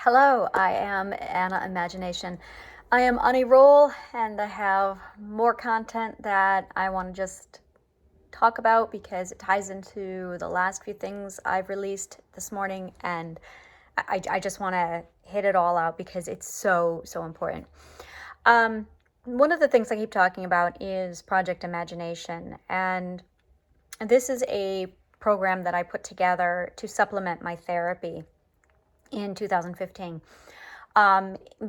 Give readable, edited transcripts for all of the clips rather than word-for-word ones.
Hello, I am Anna Imagination. I am on a roll and I have more content that I want to just talk about because it ties into the last few things I've released this morning, and I just want to hit it all out because it's so important. One of the things I keep talking about is Project Imagination, and this is a program that I put together to supplement my therapy in 2015.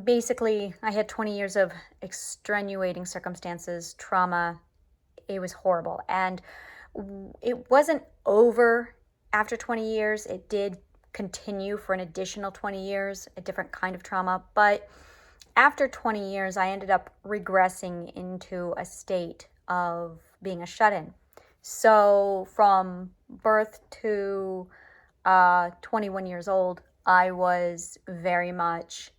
Basically, I had 20 years of extenuating circumstances, trauma. It was horrible. And it wasn't over after 20 years. It did continue for an additional 20 years, a different kind of trauma. But after 20 years, I ended up regressing into a state of being a shut-in. So from birth to 21 years old, I was very much,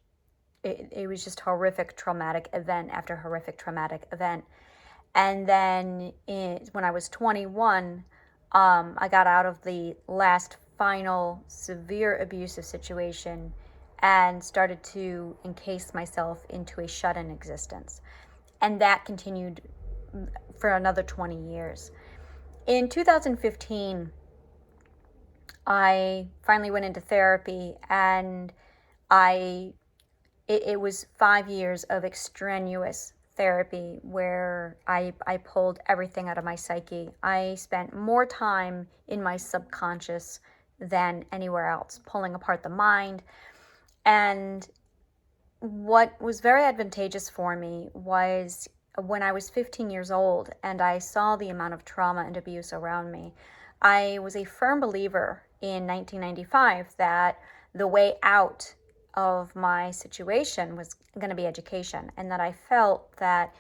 it was just horrific traumatic event after horrific traumatic event. And then when I was 21, I got out of the last final severe abusive situation and started to encase myself into a shut-in existence. And that continued for another 20 years. In 2015, I finally went into therapy, and it was 5 years of extraneous therapy where I pulled everything out of my psyche. I spent more time in my subconscious than anywhere else, pulling apart the mind. And what was very advantageous for me was when I was 15 years old and I saw the amount of trauma and abuse around me. I was a firm believer in 1995 that the way out of my situation was going to be education, and that I felt that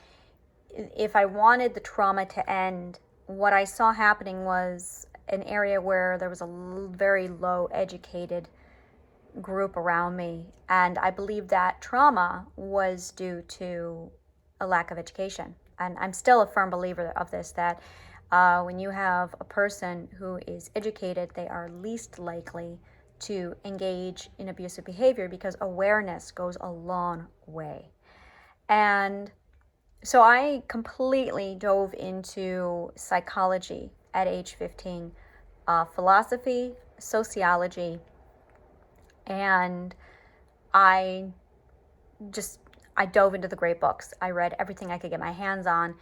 if I wanted the trauma to end, what I saw happening was an area where there was a very low educated group around me, and I believe that trauma was due to a lack of education. And I'm still a firm believer of this, that when you have a person who is educated, they are least likely to engage in abusive behavior because awareness goes a long way. And so I completely dove into psychology at age 15, philosophy, sociology, and I dove into the great books. I read everything I could get my hands on,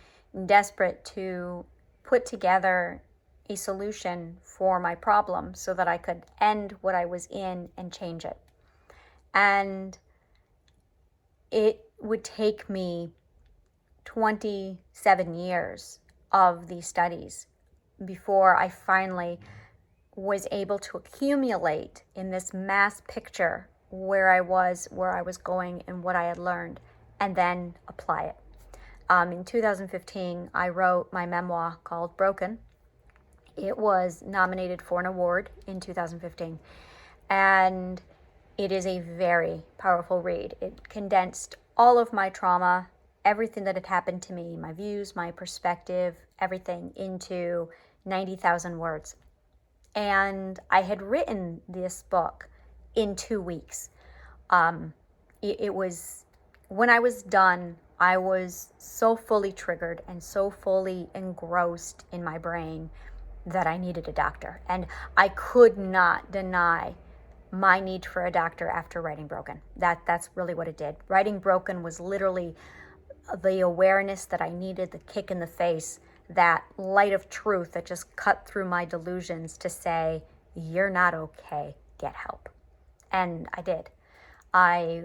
desperate to put together a solution for my problem so that I could end what I was in and change it. And it would take me 27 years of these studies before I finally was able to accumulate in this mass picture where I was going, and what I had learned, and then apply it. In 2015, I wrote my memoir called Broken. It was nominated for an award in 2015, and it is a very powerful read. It condensed all of my trauma, everything that had happened to me, my views, my perspective, everything into 90,000 words. And I had written this book in 2 weeks. It was, when I was done, I was so fully triggered and so fully engrossed in my brain that I needed a doctor. And I could not deny my need for a doctor after writing Broken. That's really what it did. Writing Broken was literally the awareness that I needed, the kick in the face, that light of truth that just cut through my delusions to say, you're not okay, get help. And I did. I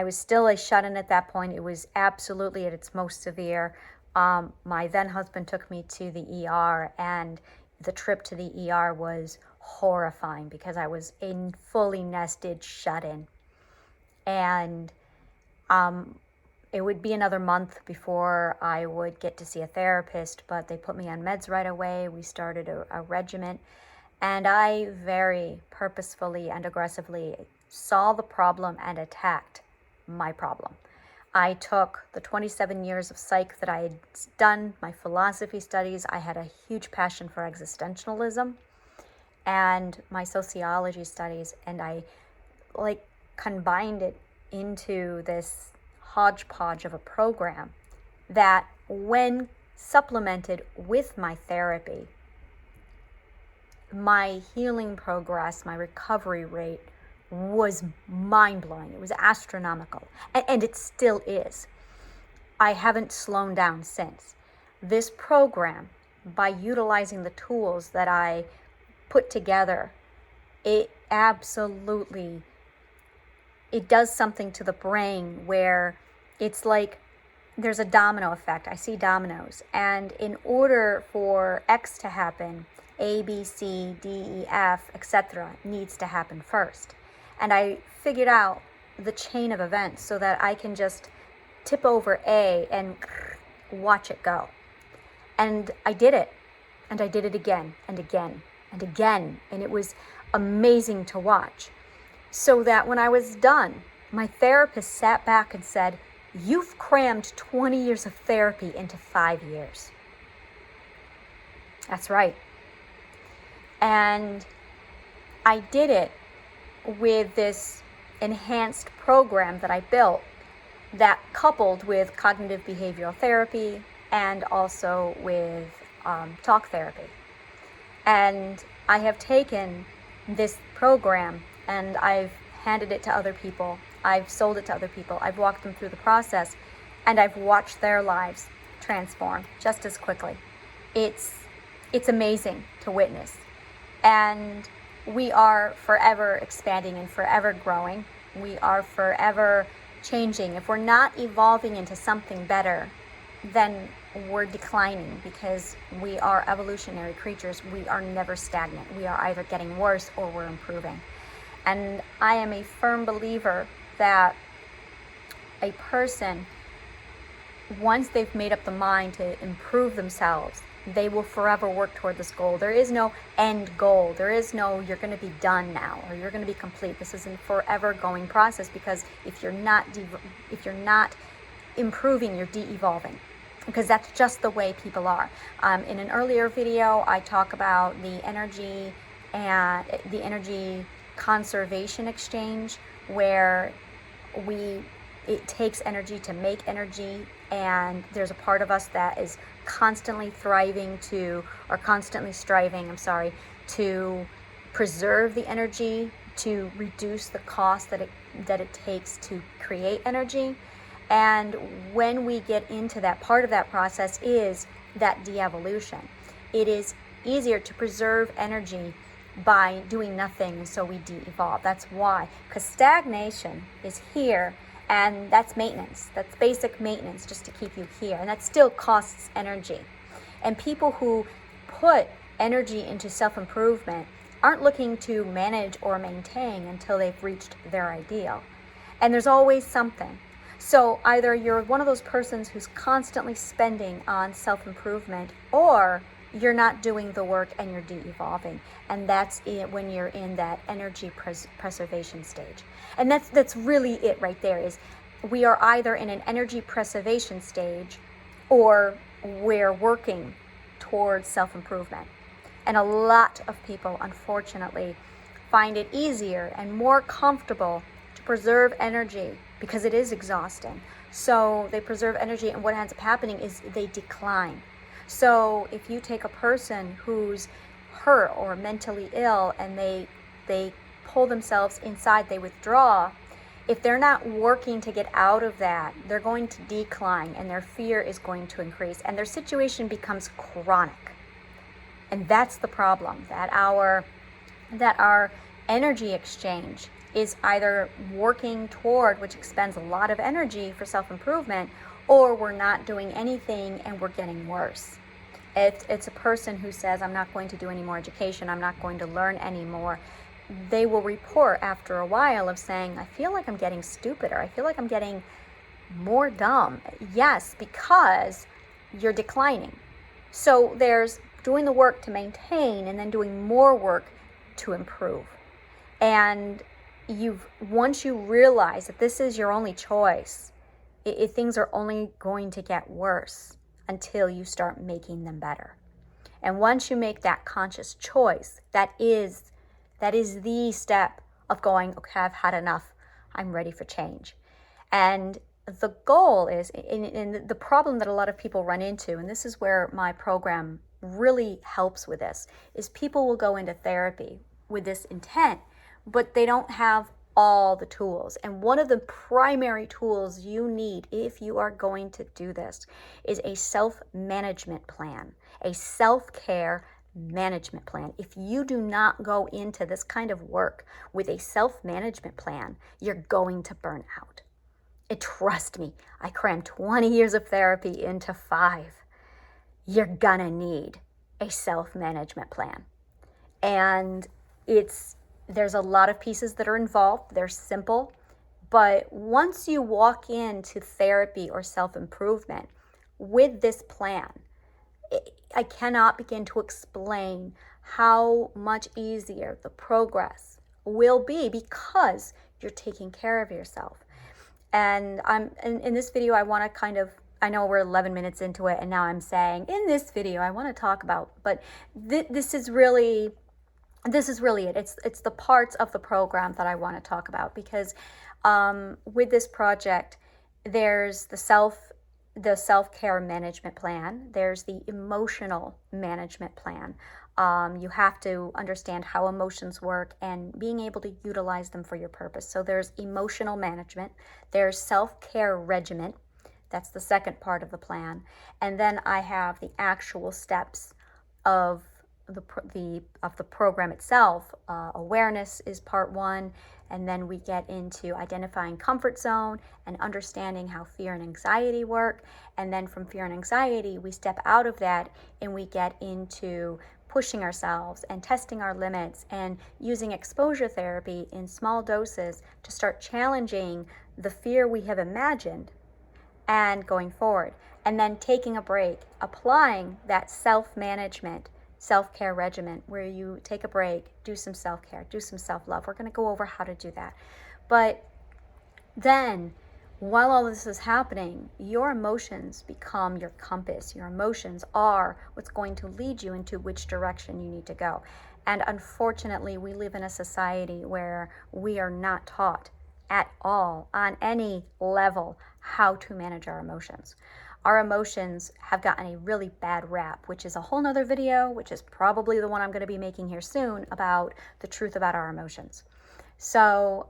was still a shut-in at that point. It was absolutely at its most severe. My then husband took me to the ER, and the trip to the ER was horrifying because I was a fully nested shut-in. And it would be another month before I would get to see a therapist, but they put me on meds right away. We started a regiment, and I very purposefully and aggressively saw the problem and attacked my problem. I took the 27 years of psych that I had done, my philosophy studies. I had a huge passion for existentialism, and my sociology studies, and I like combined it into this hodgepodge of a program that, when supplemented with my therapy, my healing progress, my recovery rate was mind-blowing. It was astronomical, and it still is. I haven't slowed down since. This program, by utilizing the tools that I put together, it absolutely, it does something to the brain where it's like there's a domino effect. I see dominoes, and in order for X to happen, A, B, C, D, E, F, etc. needs to happen first. And I figured out the chain of events so that I can just tip over A and watch it go. And I did it. And I did it again and again and again. And it was amazing to watch. So that when I was done, my therapist sat back and said, "You've crammed 20 years of therapy into 5 years." That's right. And I did it with this enhanced program that I built, that coupled with cognitive behavioral therapy and also with talk therapy. And I have taken this program and I've handed it to other people. I've sold it to other people. I've walked them through the process, and I've watched their lives transform just as quickly. It's amazing to witness. And we are forever expanding and forever growing. We are forever changing. If we're not evolving into something better, then we're declining, because we are evolutionary creatures. We are never stagnant. We are either getting worse or we're improving. And I am a firm believer that a person, once they've made up the mind to improve themselves, they will forever work toward this goal. There is no end goal. There is no, you're going to be done now, or you're going to be complete. This is a forever going process, because if you're not improving, you're de-evolving, because that's just the way people are. In an earlier video, I talk about the energy and the energy conservation exchange, where it takes energy to make energy, and there's a part of us that is constantly striving to preserve the energy, to reduce the cost that it takes to create energy. And when we get into that, part of that process is that de-evolution. It is easier to preserve energy by doing nothing, and so we de-evolve. That's why, because stagnation is here, and that's maintenance. That's basic maintenance, just to keep you here, and that still costs energy. And people who put energy into self-improvement aren't looking to manage or maintain until they've reached their ideal. And there's always something. So either you're one of those persons who's constantly spending on self-improvement, or you're not doing the work and you're de-evolving. And that's it, when you're in that energy preservation stage. And that's really it right there, is we are either in an energy preservation stage, or we're working towards self-improvement. And a lot of people, unfortunately, find it easier and more comfortable to preserve energy, because it is exhausting. So they preserve energy, and what ends up happening is they decline. So if you take a person who's hurt or mentally ill, and they pull themselves inside, they withdraw, if they're not working to get out of that, they're going to decline, and their fear is going to increase, and their situation becomes chronic. And that's the problem, that our energy exchange is either working toward, which expends a lot of energy for self-improvement, or we're not doing anything and we're getting worse. It's a person who says, I'm not going to do any more education, I'm not going to learn anymore. They will report after a while of saying, I feel like I'm getting stupider, I feel like I'm getting more dumb. Yes, because you're declining. So there's doing the work to maintain, and then doing more work to improve. And once you realize that this is your only choice, things are only going to get worse until you start making them better. And once you make that conscious choice, that is the step of going, okay, I've had enough. I'm ready for change. And the goal is, in the problem that a lot of people run into, and this is where my program really helps with this, is people will go into therapy with this intent, but they don't have all the tools. And one of the primary tools you need if you are going to do this is a self-management plan, a self-care management plan. If you do not go into this kind of work with a self-management plan, you're going to burn out. And trust me, I crammed 20 years of therapy into 5. You're gonna need a self-management plan. And there's a lot of pieces that are involved. They're simple, but once you walk into therapy or self-improvement with this plan, I cannot begin to explain how much easier the progress will be because you're taking care of yourself. And in this video, I want to I know we're 11 minutes into it, and now I'm saying in this video I want to talk about, but this is really it. It's the parts of the program that I want to talk about, because with this project, there's the self-care management plan. There's the emotional management plan. You have to understand how emotions work and being able to utilize them for your purpose. So there's emotional management. There's self-care regiment. That's the second part of the plan. And then I have the actual steps of the program itself. Awareness is part 1, and then we get into identifying comfort zone and understanding how fear and anxiety work. And then from fear and anxiety, we step out of that and we get into pushing ourselves and testing our limits and using exposure therapy in small doses to start challenging the fear we have imagined and going forward. And then taking a break, applying that self-management, self-care regimen where you take a break, do some self-care, do some self-love. We're going to go over how to do that. But then while all this is happening, your emotions become your compass. Your emotions are what's going to lead you into which direction you need to go. And unfortunately, we live in a society where we are not taught at all on any level how to manage our emotions. Our emotions have gotten a really bad rap, which is a whole nother video, which is probably the one I'm going to be making here soon, about the truth about our emotions. So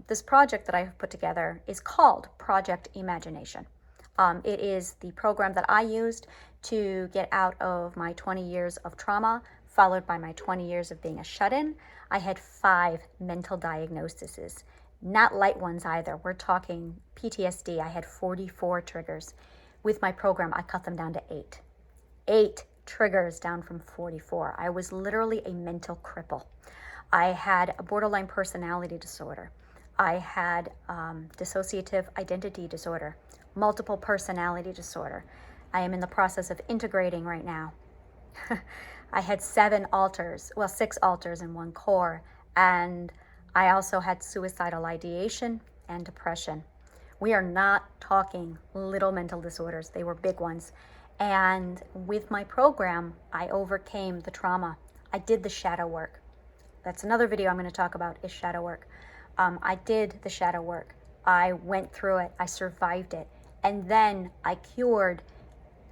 this project that I've put together is called Project Imagination. It is the program that I used to get out of my 20 years of trauma, followed by my 20 years of being a shut-in. I had 5 mental diagnoses, not light ones either. We're talking PTSD. I had 44 triggers. With my program, I cut them down to 8. 8 triggers down from 44. I was literally a mental cripple. I had a borderline personality disorder. I had dissociative identity disorder, multiple personality disorder. I am in the process of integrating right now. I had 6 alters in one core, and I also had suicidal ideation and depression. We are not talking little mental disorders. They were big ones. And with my program, I overcame the trauma. I did the shadow work. That's another video I'm going to talk about, is shadow work. I did the shadow work. I went through it. I survived it. And then I cured,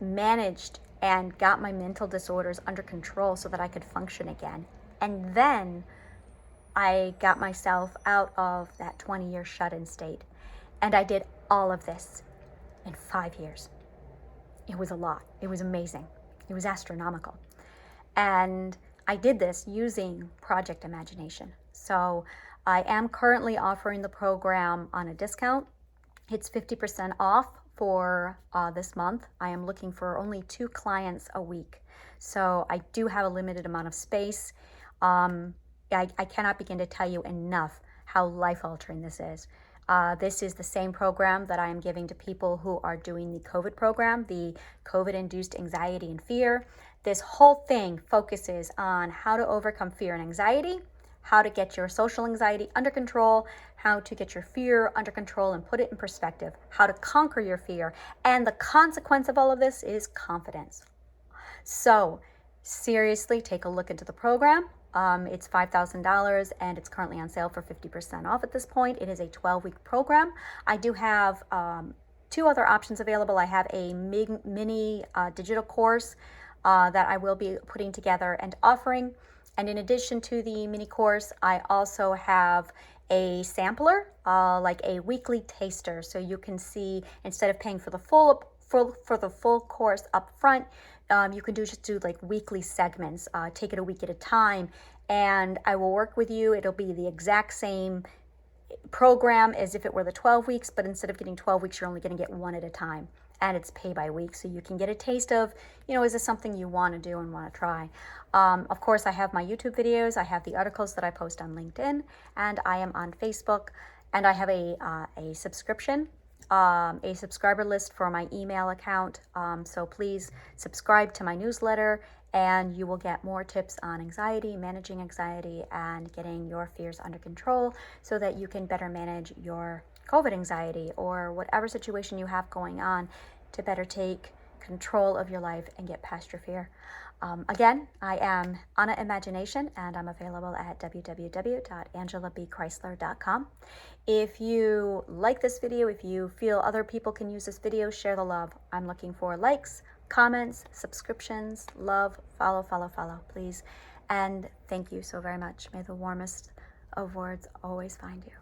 managed, and got my mental disorders under control so that I could function again. And then I got myself out of that 20-year shut-in state. And I did all of this in 5 years. It was a lot. It was amazing. It was astronomical. And I did this using Project Imagination. So I am currently offering the program on a discount. It's 50% off for this month. I am looking for only 2 clients a week. So I do have a limited amount of space. I cannot begin to tell you enough how life-altering this is. This is the same program that I am giving to people who are doing the COVID program, the COVID-induced anxiety and fear. This whole thing focuses on how to overcome fear and anxiety, how to get your social anxiety under control, how to get your fear under control and put it in perspective, how to conquer your fear. And the consequence of all of this is confidence. So seriously take a look into the program. It's $5,000 and it's currently on sale for 50% off at this point. It is a 12-week program. I do have two other options available. I have a mini digital course that I will be putting together and offering. And in addition to the mini course, I also have a sampler, like a weekly taster. So you can see, instead of paying for the full course up front, you can just do like weekly segments, take it a week at a time, and I will work with you. It'll be the exact same program as if it were the 12 weeks, but instead of getting 12 weeks, you're only going to get one at a time. And it's pay by week, so you can get a taste of, is this something you want to do and want to try? Of course, I have my YouTube videos, I have the articles that I post on LinkedIn, and I am on Facebook, and I have a subscription, a subscriber list for my email account. So please subscribe to my newsletter, and you will get more tips on anxiety, managing anxiety, and getting your fears under control so that you can better manage your COVID anxiety or whatever situation you have going on to better take control of your life and get past your fear. Again, I am Anna Imagination, and I'm available at www.angelabchrysler.com. If you like this video, if you feel other people can use this video, share the love. I'm looking for likes, comments, subscriptions, love, follow, please. And thank you so very much. May the warmest of words always find you.